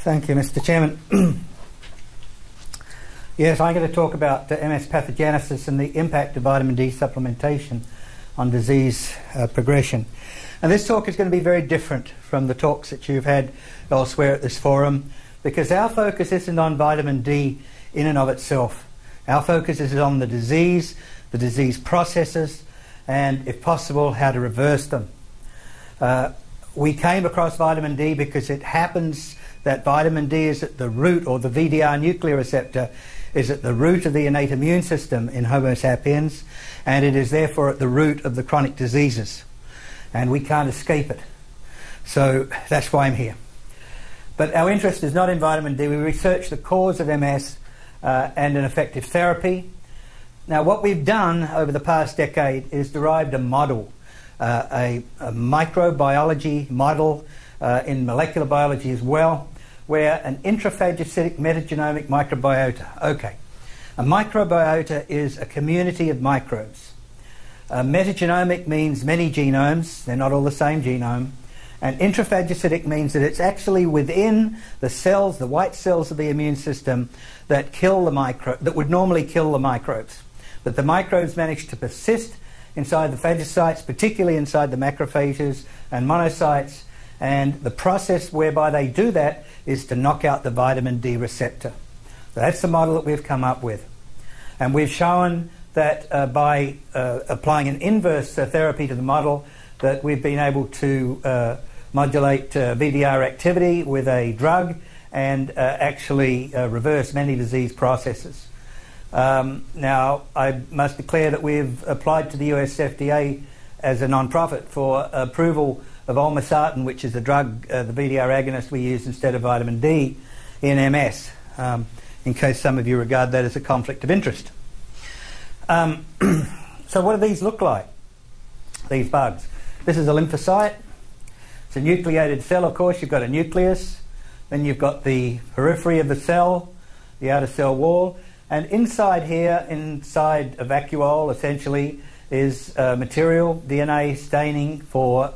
Thank you, Mr. Chairman. Yes, I'm going to talk about MS pathogenesis and the impact of vitamin D supplementation on disease progression. And this talk is going to be very different from the talks that you've had elsewhere at this forum, because our focus isn't on vitamin D in and of itself. Our focus is on the disease processes, and, if possible, how to reverse them. We came across vitamin D because it happens that vitamin D is at the root, or the VDR nuclear receptor is at the root of the innate immune system in Homo sapiens, and it is therefore at the root of the chronic diseases. And we can't escape it. So that's why I'm here. But our interest is not in vitamin D. We research the cause of MS and an effective therapy. Now, what we've done over the past decade is derived a model, a microbiology model in molecular biology as well, where an intraphagocytic metagenomic microbiota. Okay, a microbiota is a community of microbes. Metagenomic means many genomes, they're not all the same genome, and intraphagocytic means that it's actually within the cells, the white cells of the immune system that that would normally kill the microbes. But the microbes manage to persist inside the phagocytes, particularly inside the macrophages and monocytes, and the process whereby they do that is to knock out the vitamin D receptor. So that's the model that we've come up with. And we've shown that by applying an inverse therapy to the model, that we've been able to modulate VDR activity with a drug and actually reverse many disease processes. Now, I must declare that we've applied to the US FDA as a non-profit for approval of olmesartan, which is the drug, the VDR agonist we use instead of vitamin D in MS, in case some of you regard that as a conflict of interest. So what do these look like, these bugs? This is a lymphocyte. It's a nucleated cell, of course. You've got a nucleus. Then you've got the periphery of the cell, the outer cell wall. And inside here, inside a vacuole, essentially, is material, DNA staining for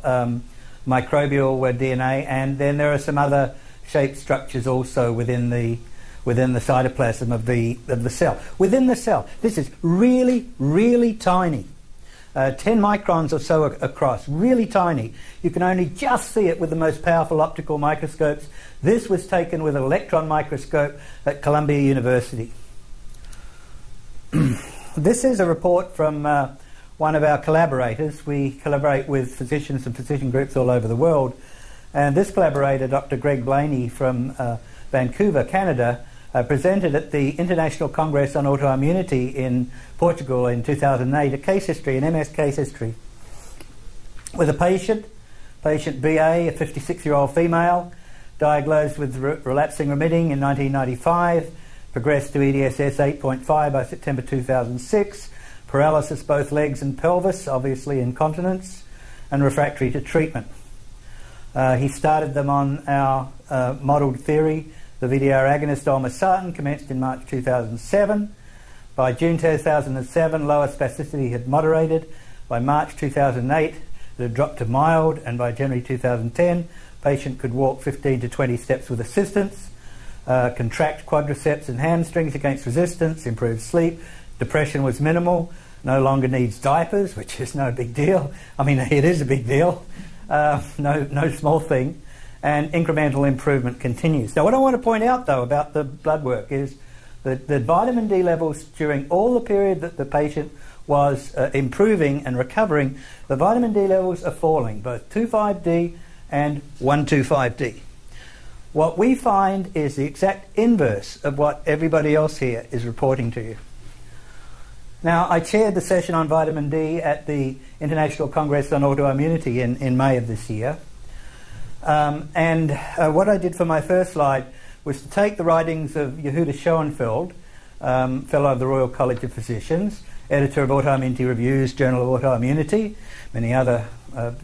microbial DNA, and then there are some other shaped structures also within the cytoplasm of the cell. Within the cell, this is really, really tiny. 10 microns or so across, really tiny. You can only just see it with the most powerful optical microscopes. This was taken with an electron microscope at Columbia University. This is a report from one of our collaborators. We collaborate with physicians and physician groups all over the world. And this collaborator, Dr. Greg Blaney from Vancouver, Canada, presented at the International Congress on Autoimmunity in Portugal in 2008 a case history, an MS case history, with a patient BA, a 56-year-old female, diagnosed with relapsing remitting in 1995, progressed to EDSS 8.5 by September 2006, paralysis both legs and pelvis, obviously incontinence, and refractory to treatment. He started them on our modelled theory. The VDR agonist olmesartan commenced in March 2007. By June 2007, lower spasticity had moderated. By March 2008, it had dropped to mild, and by January 2010, patient could walk 15 to 20 steps with assistance, contract quadriceps and hamstrings against resistance, improve sleep, depression was minimal, no longer needs diapers, which is no big deal. I mean, it is a big deal, no small thing, and incremental improvement continues. Now, what I want to point out, though, about the blood work is that the vitamin D levels during all the period that the patient was improving and recovering, the vitamin D levels are falling, both 2,5-D and 1,2,5-D. What we find is the exact inverse of what everybody else here is reporting to you. Now, I chaired the session on vitamin D at the International Congress on Autoimmunity in May of this year. What I did for my first slide was to take the writings of Yehuda Schoenfeld, Fellow of the Royal College of Physicians, editor of Autoimmunity Reviews, Journal of Autoimmunity, many other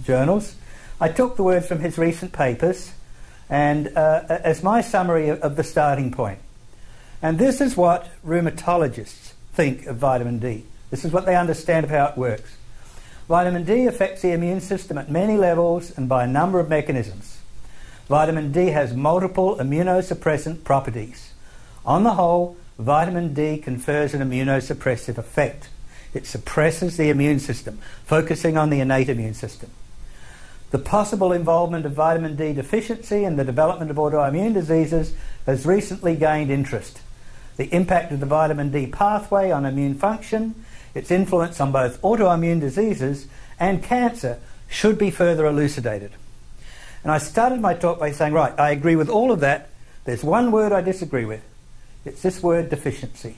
journals. I took the words from his recent papers and as my summary of the starting point. And this is what rheumatologists think of vitamin D. This is what they understand of how it works. Vitamin D affects the immune system at many levels and by a number of mechanisms. Vitamin D has multiple immunosuppressant properties. On the whole, vitamin D confers an immunosuppressive effect. It suppresses the immune system, focusing on the innate immune system. The possible involvement of vitamin D deficiency in the development of autoimmune diseases has recently gained interest. The impact of the vitamin D pathway on immune function, its influence on both autoimmune diseases and cancer should be further elucidated. And I started my talk by saying, right, I agree with all of that. There's one word I disagree with. It's this word, deficiency.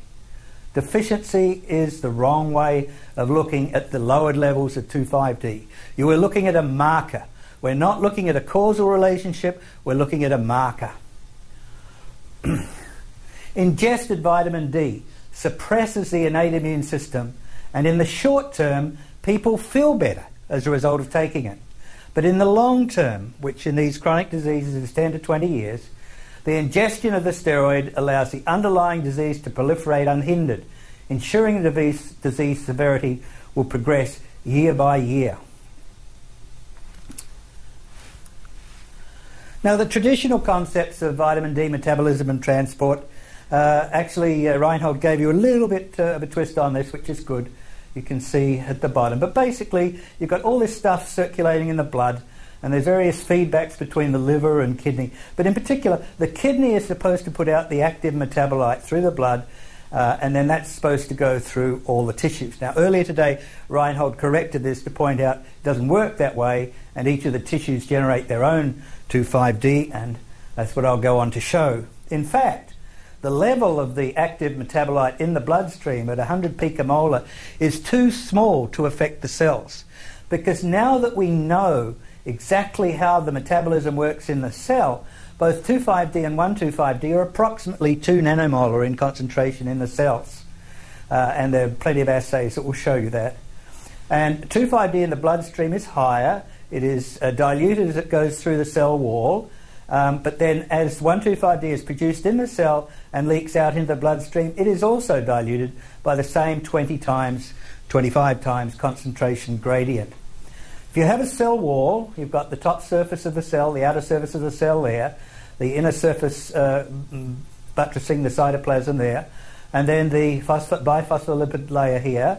Deficiency is the wrong way of looking at the lowered levels of 2,5-D. You are looking at a marker. We're not looking at a causal relationship, we're looking at a marker. Ingested vitamin D suppresses the innate immune system, and in the short term, people feel better as a result of taking it. But in the long term, which in these chronic diseases is 10 to 20 years, the ingestion of the steroid allows the underlying disease to proliferate unhindered, ensuring the disease severity will progress year by year. Now, the traditional concepts of vitamin D metabolism and transport, Reinhold gave you a little bit of a twist on this, which is good. You can see at the bottom. But basically, you've got all this stuff circulating in the blood, and there's various feedbacks between the liver and kidney. But in particular, the kidney is supposed to put out the active metabolite through the blood, and then that's supposed to go through all the tissues. Now, earlier today, Reinhold corrected this to point out it doesn't work that way, and each of the tissues generate their own 2,5-D, and that's what I'll go on to show. In fact, the level of the active metabolite in the bloodstream at 100 picomolar is too small to affect the cells, because now that we know exactly how the metabolism works in the cell, both 2,5-D and 1,2,5-D are approximately 2 nanomolar in concentration in the cells. And there are plenty of assays that will show you that. And 2,5-D in the bloodstream is higher. It is diluted as it goes through the cell wall. But then as 1,2,5-D is produced in the cell and leaks out into the bloodstream, it is also diluted by the same 20 times, 25 times concentration gradient. If you have a cell wall, you've got the top surface of the cell, the outer surface of the cell there, the inner surface buttressing the cytoplasm there, and then the biphospholipid layer here,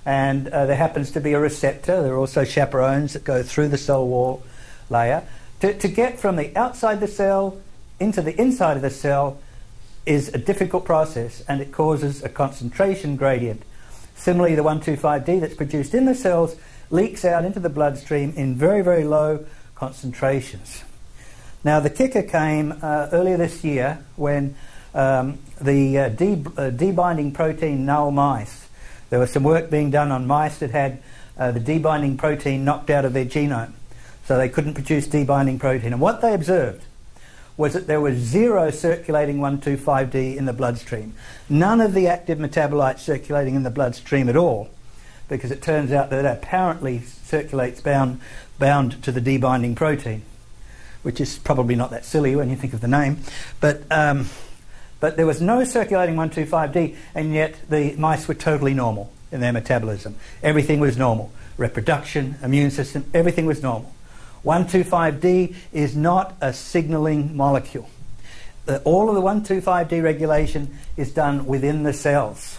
and there happens to be a receptor. There are also chaperones that go through the cell wall layer. To get from the outside the cell into the inside of the cell is a difficult process, and it causes a concentration gradient. Similarly, the 1,2,5-D that's produced in the cells leaks out into the bloodstream in very, very low concentrations. Now, the kicker came earlier this year when the D-binding protein null mice, there was some work being done on mice that had the D-binding protein knocked out of their genome, so they couldn't produce D-binding protein. And what they observed was that there was 0 circulating 1,2,5-D in the bloodstream. None of the active metabolites circulating in the bloodstream at all, because it turns out that it apparently circulates bound to the D-binding protein, which is probably not that silly when you think of the name. But there was no circulating 1,2,5-D, and yet the mice were totally normal in their metabolism. Everything was normal. Reproduction, immune system, everything was normal. 1,2,5-D is not a signaling molecule. All of the 1,2,5-D regulation is done within the cells.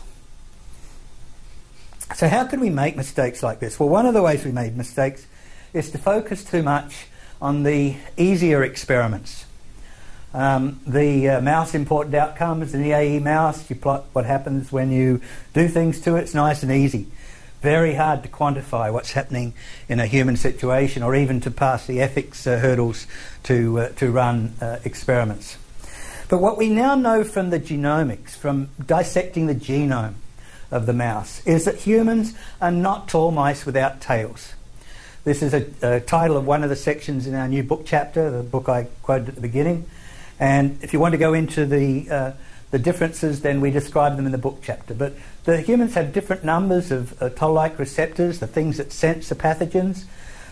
So how could we make mistakes like this? Well, one of the ways we made mistakes is to focus too much on the easier experiments. The mouse important outcomes in the AE mouse, you plot what happens when you do things to it. It's nice and easy. Very hard to quantify what's happening in a human situation, or even to pass the ethics hurdles to run experiments. But what we now know from the genomics, from dissecting the genome of the mouse, is that humans are not tall mice without tails. This is a title of one of the sections in our new book chapter, the book I quoted at the beginning. And if you want to go into the differences, then we describe them in the book chapter. But the humans have different numbers of toll-like receptors, the things that sense the pathogens.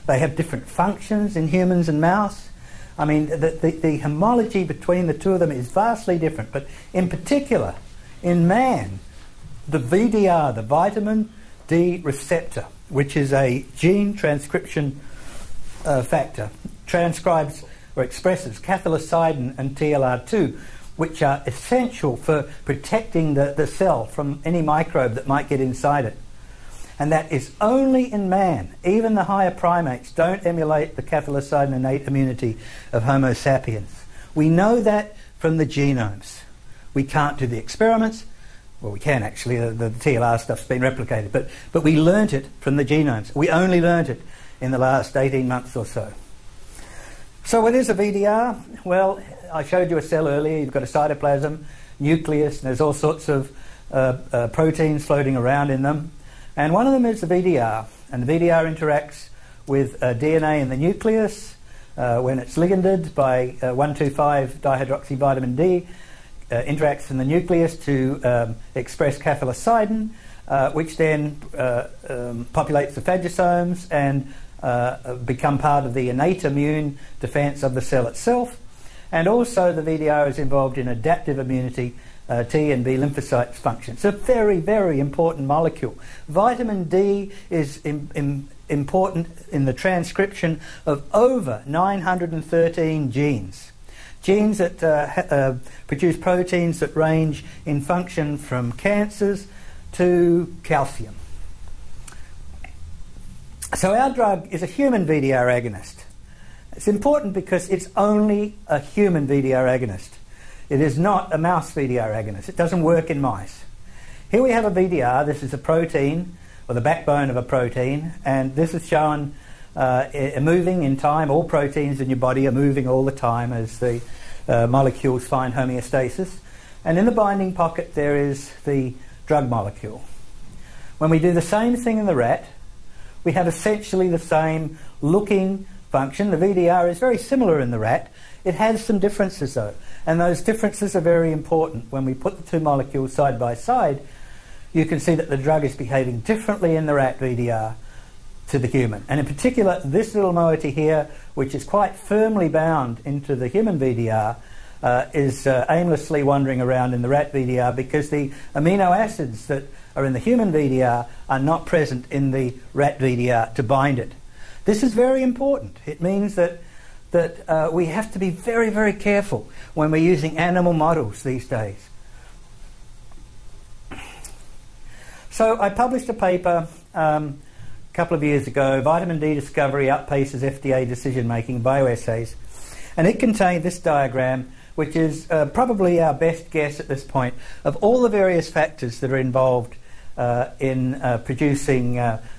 They have different functions in humans and mouse. I mean, the homology between the two of them is vastly different. But in particular, in man, the VDR, the vitamin D receptor, which is a gene transcription factor, transcribes or expresses cathelicidin and TLR2, which are essential for protecting the cell from any microbe that might get inside it. And that is only in man. Even the higher primates don't emulate the cathelicidin innate immunity of Homo sapiens. We know that from the genomes. We can't do the experiments. Well, we can actually. The TLR stuff's been replicated. But we learnt it from the genomes. We only learnt it in the last 18 months or so. So what is a VDR? Well, I showed you a cell earlier. You've got a cytoplasm, nucleus, and there's all sorts of proteins floating around in them. And one of them is the VDR. And the VDR interacts with DNA in the nucleus when it's liganded by 1,2,5-dihydroxyvitamin D. Interacts in the nucleus to express cathelicidin, which then populates the phagocytomes and become part of the innate immune defense of the cell itself. And also the VDR is involved in adaptive immunity, T and B lymphocytes function. It's a very, very important molecule. Vitamin D is important in the transcription of over 913 genes. Genes that produce proteins that range in function from cancers to calcium. So our drug is a human VDR agonist. It's important because it's only a human VDR agonist. It is not a mouse VDR agonist. It doesn't work in mice. Here we have a VDR. This is a protein, or the backbone of a protein, and this is shown moving in time. All proteins in your body are moving all the time as the molecules find homeostasis. And in the binding pocket there is the drug molecule. When we do the same thing in the rat, we have essentially the same looking function. The VDR is very similar in the rat. It has some differences though, and those differences are very important. When we put the two molecules side by side, you can see that the drug is behaving differently in the rat VDR to the human. And in particular, this little moiety here, which is quite firmly bound into the human VDR, is aimlessly wandering around in the rat VDR because the amino acids that are in the human VDR are not present in the rat VDR to bind it. This is very important. It means that we have to be very, very careful when we're using animal models these days. So I published a paper a couple of years ago, Vitamin D Discovery Outpaces FDA Decision-Making, bioassays, and it contained this diagram, which is probably our best guess at this point of all the various factors that are involved in producing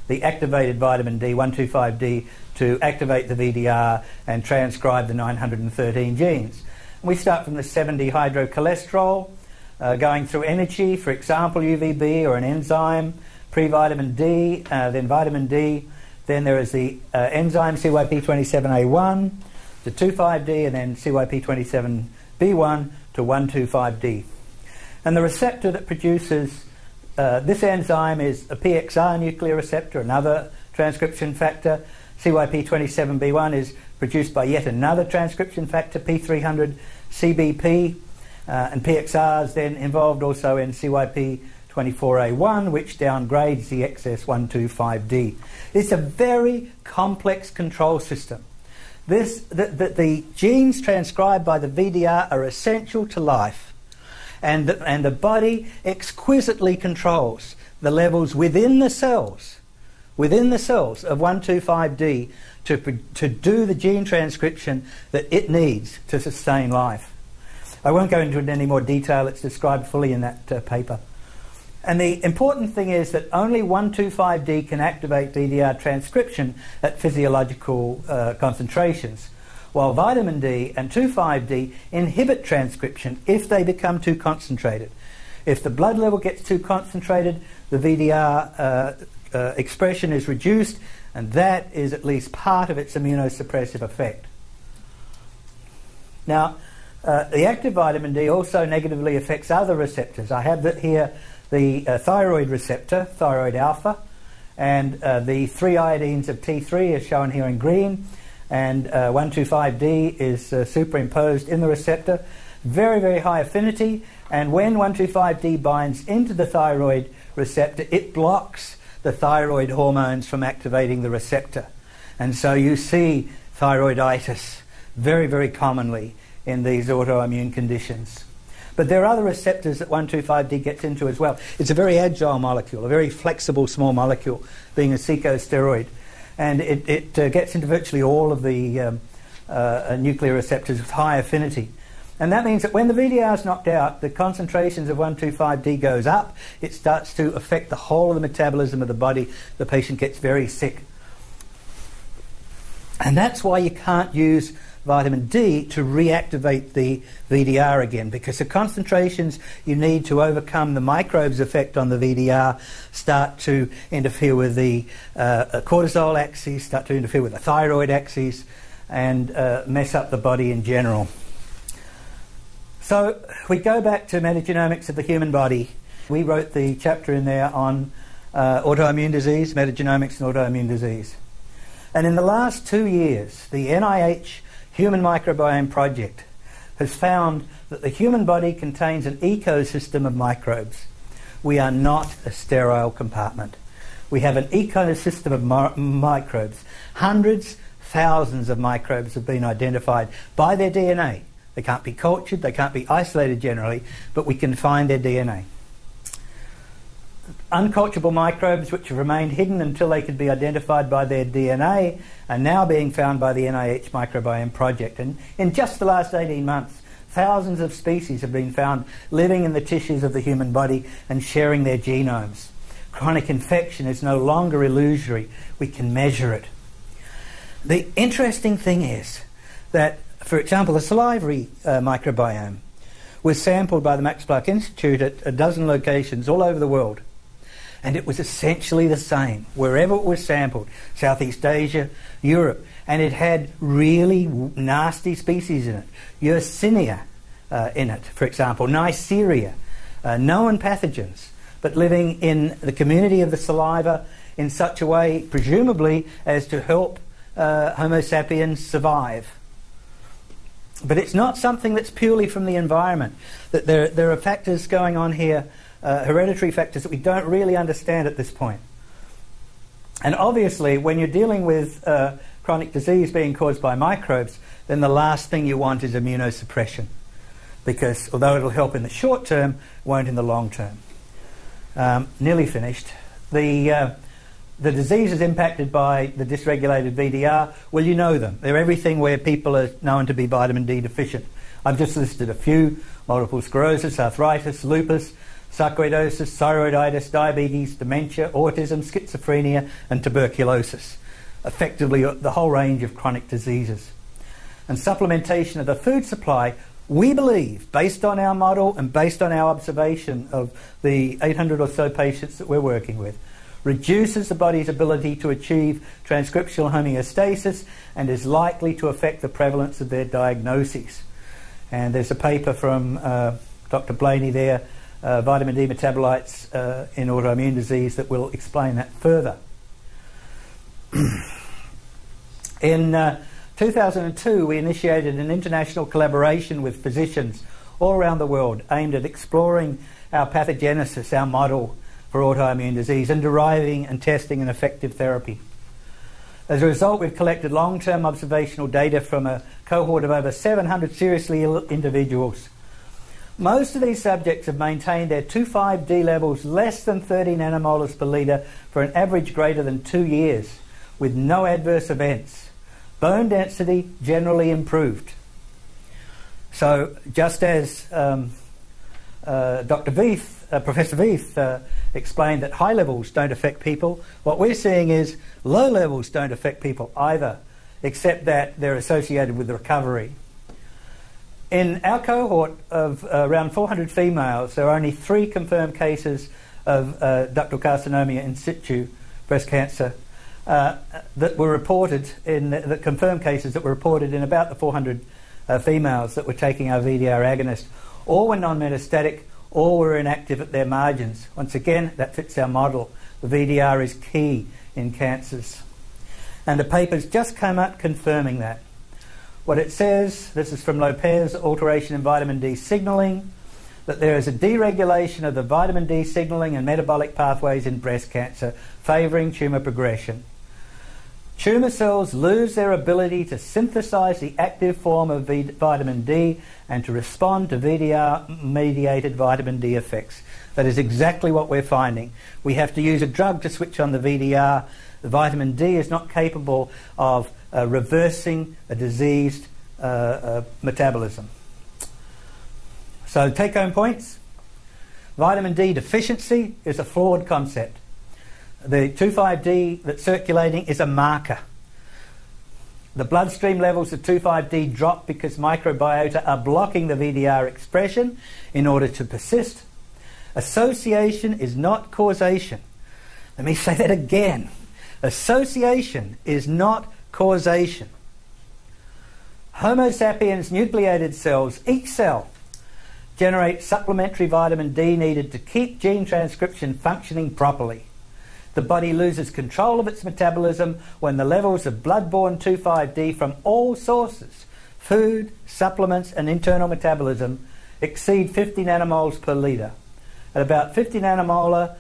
the activated vitamin D, 1,2,5-D, to activate the VDR and transcribe the 913 genes. And we start from the 70-hydrocholesterol, going through energy, for example, UVB or an enzyme, pre-vitamin D, then vitamin D, then there is the enzyme CYP27A1 to 2,5-D, and then CYP27B1 to 1,2,5-D. And the receptor that produces this enzyme is a PXR nuclear receptor, another transcription factor. CYP27B1 is produced by yet another transcription factor, P300CBP, and PXR is then involved also in CYP24A1, which downgrades the excess 1,2,5-D. It's a very complex control system. The genes transcribed by the VDR are essential to life, and the body exquisitely controls the levels within the cells of 1,2,5-D to do the gene transcription that it needs to sustain life. I won't go into it in any more detail. It's described fully in that paper. And the important thing is that only 1,2,5-D can activate VDR transcription at physiological concentrations, while vitamin D and 2,5-D inhibit transcription if they become too concentrated. If the blood level gets too concentrated, the VDR expression is reduced, and that is at least part of its immunosuppressive effect. Now, the active vitamin D also negatively affects other receptors. I have here the thyroid receptor, thyroid alpha, and the 3 iodines of T3 is shown here in green, and 1,2,5-D is superimposed in the receptor. Very, very high affinity, and when 1,2,5-D binds into the thyroid receptor, it blocks the thyroid hormones from activating the receptor. And so you see thyroiditis, very, very commonly in these autoimmune conditions. But there are other receptors that 1,2,5-D gets into as well. It's a very agile molecule, a very flexible small molecule, being a corticosteroid. And it gets into virtually all of the nuclear receptors with high affinity. And that means that when the VDR is knocked out, the concentrations of 1,2,5-D goes up. It starts to affect the whole of the metabolism of the body. The patient gets very sick. And that's why you can't use vitamin D to reactivate the VDR again, because the concentrations you need to overcome the microbes' effect on the VDR start to interfere with the cortisol axis, start to interfere with the thyroid axis, and mess up the body in general. So we go back to metagenomics of the human body. We wrote the chapter in there on autoimmune disease, metagenomics and autoimmune disease. And in the last 2 years, the NIH Human Microbiome Project has found that the human body contains an ecosystem of microbes. We are not a sterile compartment. We have an ecosystem of microbes. Hundreds, thousands of microbes have been identified by their DNA. They can't be cultured, they can't be isolated generally, but we can find their DNA. Unculturable microbes, which have remained hidden until they could be identified by their DNA, are now being found by the NIH Microbiome Project. And in just the last 18 months, thousands of species have been found living in the tissues of the human body and sharing their genomes. Chronic infection is no longer illusory. We can measure it. The interesting thing is that, for example, the salivary microbiome was sampled by the Max Planck Institute at a dozen locations all over the world. And it was essentially the same wherever it was sampled, Southeast Asia, Europe. And it had really nasty species in it. Yersinia in it, for example, Neisseria, known pathogens, but living in the community of the saliva in such a way, presumably, as to help Homo sapiens survive. But it's not something that's purely from the environment. That there are factors going on here, hereditary factors that we don't really understand at this point. And obviously, when you're dealing with chronic disease being caused by microbes, then the last thing you want is immunosuppression. Because although it'll help in the short term, it won't in the long term. Nearly finished. The disease is impacted by the dysregulated VDR. Well, you know them. They're everything where people are known to be vitamin D deficient. I've just listed a few: multiple sclerosis, arthritis, lupus, sarcoidosis, thyroiditis, diabetes, dementia, autism, schizophrenia, and tuberculosis. Effectively, the whole range of chronic diseases. And supplementation of the food supply, we believe, based on our model and based on our observation of the 800 or so patients that we're working with, reduces the body's ability to achieve transcriptional homeostasis and is likely to affect the prevalence of their diagnoses. And there's a paper from Dr. Blaney there, vitamin D metabolites in autoimmune disease, that will explain that further. In 2002, we initiated an international collaboration with physicians all around the world aimed at exploring our pathogenesis, our model for autoimmune disease, and deriving and testing an effective therapy. As a result, we've collected long-term observational data from a cohort of over 700 seriously ill individuals. Most of these subjects have maintained their 2,5-D levels less than 30 nanomolars per litre for an average greater than 2 years, with no adverse events. Bone density generally improved. So, just as Dr. Veith, Professor Veith explained that high levels don't affect people, what we're seeing is low levels don't affect people either, except that they're associated with recovery. In our cohort of around 400 females, there are only 3 confirmed cases of ductal carcinoma in situ, breast cancer, that were reported in the confirmed cases that were reported in about the 400 females that were taking our VDR agonist. All were non-metastatic, all were inactive at their margins. Once again, that fits our model. The VDR is key in cancers. And the paper's just come out confirming that. What it says, this is from Lopez, alteration in vitamin D signaling, that there is a deregulation of the vitamin D signaling and metabolic pathways in breast cancer, favouring tumour progression. Tumour cells lose their ability to synthesize the active form of vitamin D and to respond to VDR-mediated vitamin D effects. That is exactly what we're finding. We have to use a drug to switch on the VDR. The vitamin D is not capable of reversing a diseased metabolism. So take-home points. Vitamin D deficiency is a flawed concept. The 2,5-D that's circulating is a marker. The bloodstream levels of 2,5-D drop because microbiota are blocking the VDR expression in order to persist. Association is not causation. Let me say that again. Association is not causation. Homo sapiens nucleated cells, each cell, generate supplementary vitamin D needed to keep gene transcription functioning properly. The body loses control of its metabolism when the levels of blood-borne 2,5-D from all sources, food, supplements and internal metabolism, exceed 50 nanomoles per litre. At about 50 nanomolar,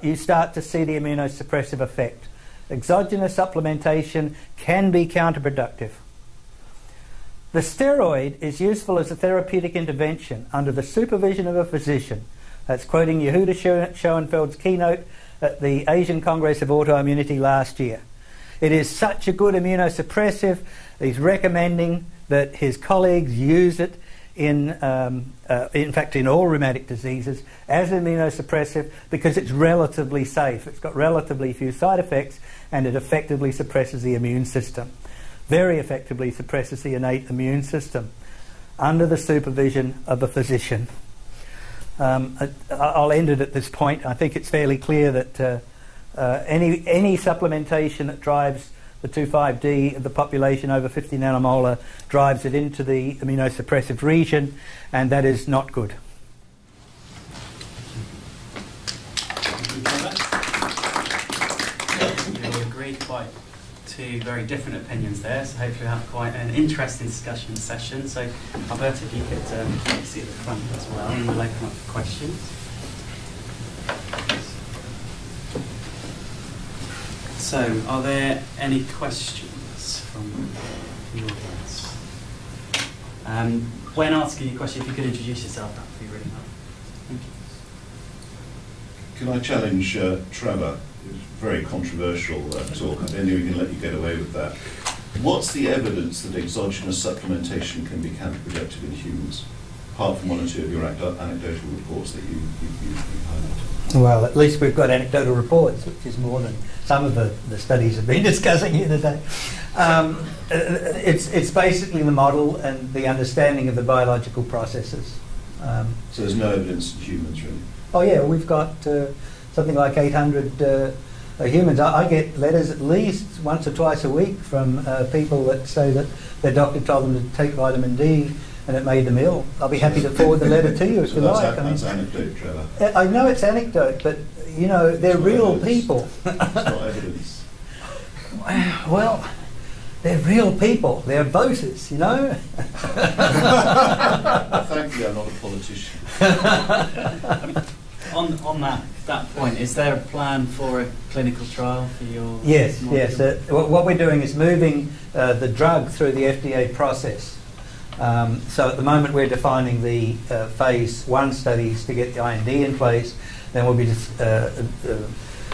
you start to see the immunosuppressive effect. Exogenous supplementation can be counterproductive. The steroid is useful as a therapeutic intervention under the supervision of a physician. That's quoting Yehuda Schoenfeld's keynote at the Asian Congress of Autoimmunity last year. It is such a good immunosuppressive, he's recommending that his colleagues use it in fact in all rheumatic diseases as immunosuppressive because it's relatively safe. It's got relatively few side effects and it effectively suppresses the immune system. Very effectively suppresses the innate immune system under the supervision of a physician. I'll end it at this point. I think it's fairly clear that any supplementation that drives the 2,5-D of the population over 50 nanomolar drives it into the immunosuppressive region, and that is not good. We agreed quite two very different opinions there, so hopefully we'll have quite an interesting discussion session. So Alberta, if you could take a seat at the front as well, and we'll open up for questions. So, are there any questions from the audience? When asking a question, if you could introduce yourself, that would be really helpful. Thank you. Can I challenge Trevor? It was a very controversial talk. I don't think we can let you get away with that. What's the evidence that exogenous supplementation can be counterproductive in humans, apart from one or two of your anecdotal reports that you highlighted? Well, at least we've got anecdotal reports, which is more than some of the studies have been discussing here today. It's basically the model and the understanding of the biological processes. So there's no evidence in humans, really? Oh yeah, we've got something like 800 humans. I get letters at least once or twice a week from people that say that their doctor told them to take vitamin D and it made them ill. I'll be happy to forward the letter to you if you like. That's anecdote, Trevor. I know it's anecdote, but you know, they're real people. It's not evidence. Well, they're real people. They're voters, you know. Thankfully, I'm not a politician. On that point, is there a plan for a clinical trial for your... Yes. What we're doing is moving the drug through the FDA process. So at the moment we're defining the phase 1 studies to get the IND in place. Then we'll be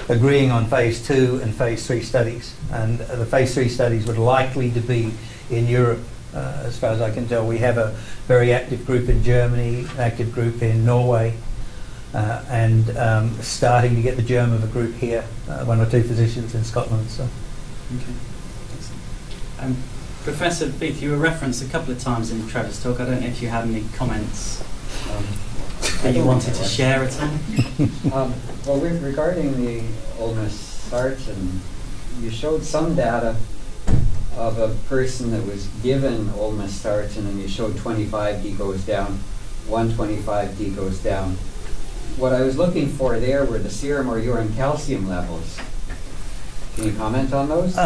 agreeing on phase 2 and phase 3 studies. And the phase 3 studies would likely to be in Europe, as far as I can tell. We have a very active group in Germany, an active group in Norway, and starting to get the germ of a group here, 1 or 2 physicians in Scotland. So. Okay. Excellent. Professor Beath, you were referenced a couple of times in Trevor's talk. I don't know if you had any comments that you wanted to share at all. Well, regarding the olmesartan, you showed some data of a person that was given olmesartan, and you showed 25D goes down, 125D goes down. What I was looking for there were the serum or urine calcium levels. Can you comment on those?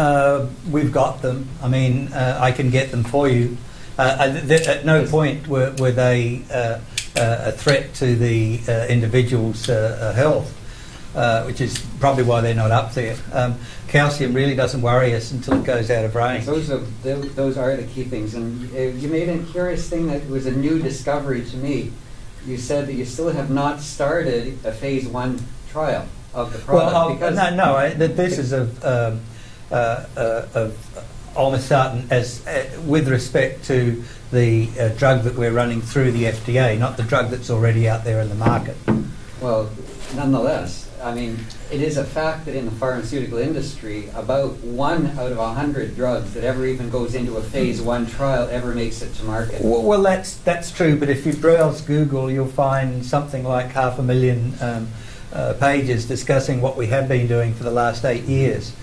We've got them. I mean, I can get them for you. At no point were they a threat to the individual's health. which is probably why they're not up there. Calcium really doesn't worry us until it goes out of range. Those are the key things. And you made a curious thing that was a new discovery to me. You said that you still have not started a phase 1 trial of the product. Well, this is of olmesartan as with respect to the drug that we're running through the FDA, not the drug that's already out there in the market. Well, nonetheless, I mean, it is a fact that in the pharmaceutical industry, about 1 out of 100 drugs that ever even goes into a phase 1 trial ever makes it to market. Well, that's true, but if you browse Google, you'll find something like 500,000 pages discussing what we have been doing for the last 8 years.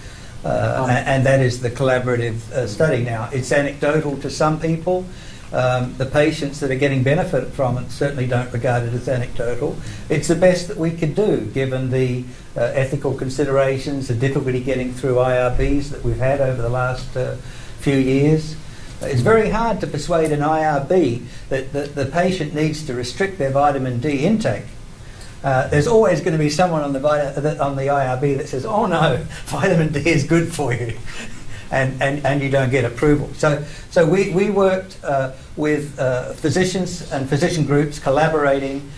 And that is the collaborative study. Now, it's anecdotal to some people. The patients that are getting benefit from it certainly don't regard it as anecdotal. It's the best that we could do, given the ethical considerations, the difficulty getting through IRBs that we've had over the last few years. It's very hard to persuade an IRB that the patient needs to restrict their vitamin D intake. There's always going to be someone on the IRB that says, "Oh no, vitamin D is good for you," and you don't get approval. So we worked with physicians and physician groups collaborating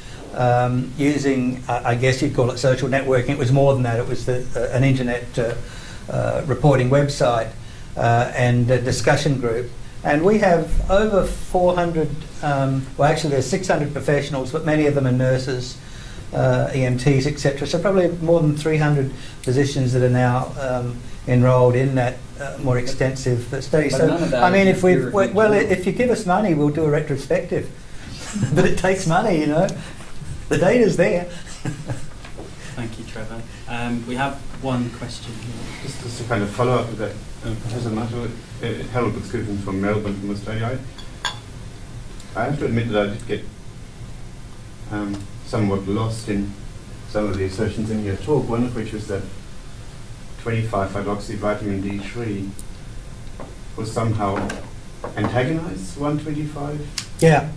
using, I guess you'd call it social networking. It was more than that. It was an internet reporting website and a discussion group. And we have over 400, well actually there's 600 professionals, but many of them are nurses, EMTs, etc. So probably more than 300 physicians that are now enrolled in that more extensive study. So I mean, if if you give us money, we'll do a retrospective. But it takes money, you know. The data's there. Thank you, Trevor. We have one question here. Just to kind of follow up with that, Professor Marshall, Harold Buxkiffen from Melbourne, from Australia. I have to admit that I did get somewhat lost in some of the assertions in your talk, one of which was that 25-hydroxyvitamin D3 was somehow antagonized 125? Yeah.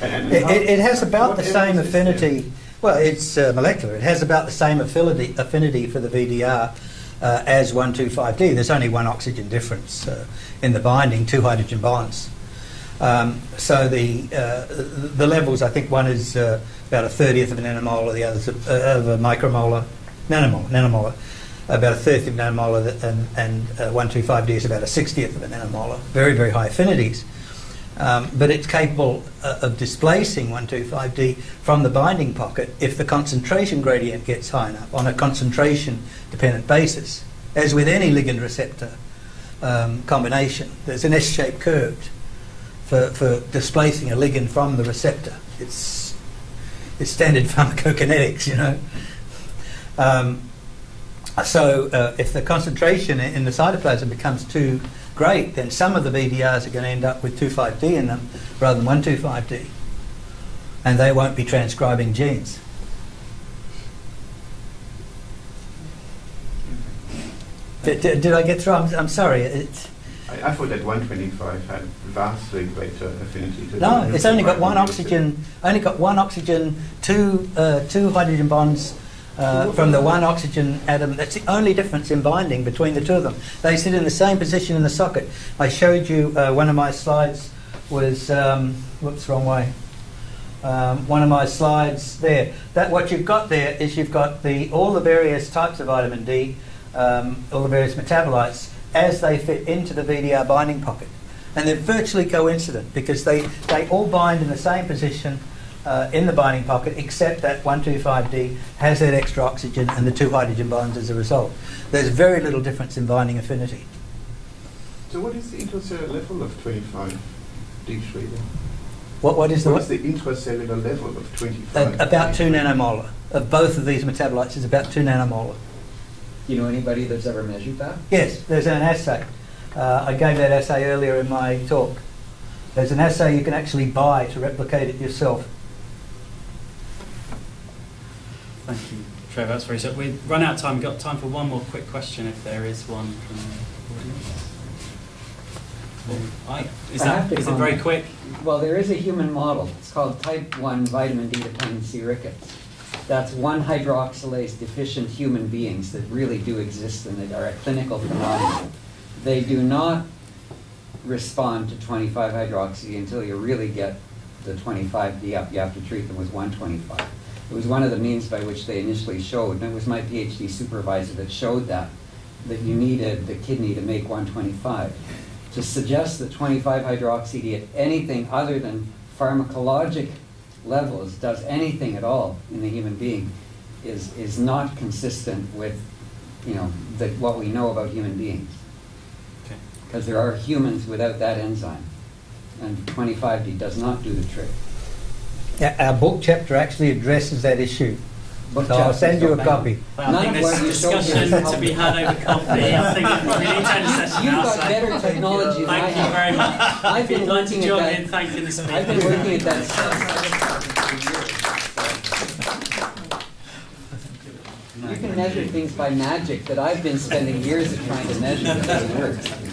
And it has about the same affinity. Well, it's molecular. It has about the same affinity for the VDR as 125D. There's only one oxygen difference in the binding, 2 hydrogen bonds. So the levels, I think one is about a 30th of a nanomolar, the other's of a micromolar, nanomolar, about a 30th of a nanomolar, and 125D is about a 60th of a nanomolar. Very, very high affinities. But it's capable of displacing 125D from the binding pocket if the concentration gradient gets high enough on a concentration-dependent basis. As with any ligand-receptor combination, there's an S-shaped curve for displacing a ligand from the receptor. It's standard pharmacokinetics, you know. So if the concentration in the cytoplasm becomes too great, then some of the VDRs are going to end up with 25D in them rather than 125D, and they won't be transcribing genes. Did I get through? I'm sorry. I thought that 125 had vastly greater affinity to. No, it's only got one oxygen. Only got one oxygen, two hydrogen bonds. From the one oxygen atom. That's the only difference in binding between the two of them. They sit in the same position in the socket. I showed you one of my slides was whoops, wrong way. One of my slides there. That what you've got there is you've got all the various types of vitamin D, all the various metabolites as they fit into the VDR binding pocket, and they're virtually coincident because they all bind in the same position. In the binding pocket, except that 125D has that extra oxygen and the 2 hydrogen bonds as a result. There's very little difference in binding affinity. So what is the intracellular level of 25D3 then? What is the intracellular level of 25? About 2 nanomolar. Of both of these metabolites is about 2 nanomolar. Do you know anybody that's ever measured that? Yes, there's an assay. I gave that assay earlier in my talk. There's an assay you can actually buy to replicate it yourself. Thank you, Trevor. That's very good. We've run out of time. We've got time for one more quick question, if there is one from the audience. Is it very quick? Well, there is a human model. It's called type 1 vitamin D dependency Rickets That's 1-hydroxylase deficient human beings that really do exist and that are a clinical phenomenon. They do not respond to 25-hydroxy until you really get the 25D up. You have to treat them with 125. It was one of the means by which they initially showed, and it was my PhD supervisor that showed that you needed the kidney to make 125. To suggest that 25-hydroxy at anything other than pharmacologic levels does anything at all in the human being is not consistent with, you know, what we know about human beings. Because there are humans without that enzyme, and 25D does not do the trick. Yeah, our book chapter actually addresses that issue. Book So I'll send you a copy. Well, I think there's discussion to be had over coffee. I think we need to end the session You've now. got better technology than I Thank you have. very much. I've If been you'd like to working at join that- in thanking the speaker. I've been working at that for years. You can measure things by magic that I've been spending years trying to measure that it works.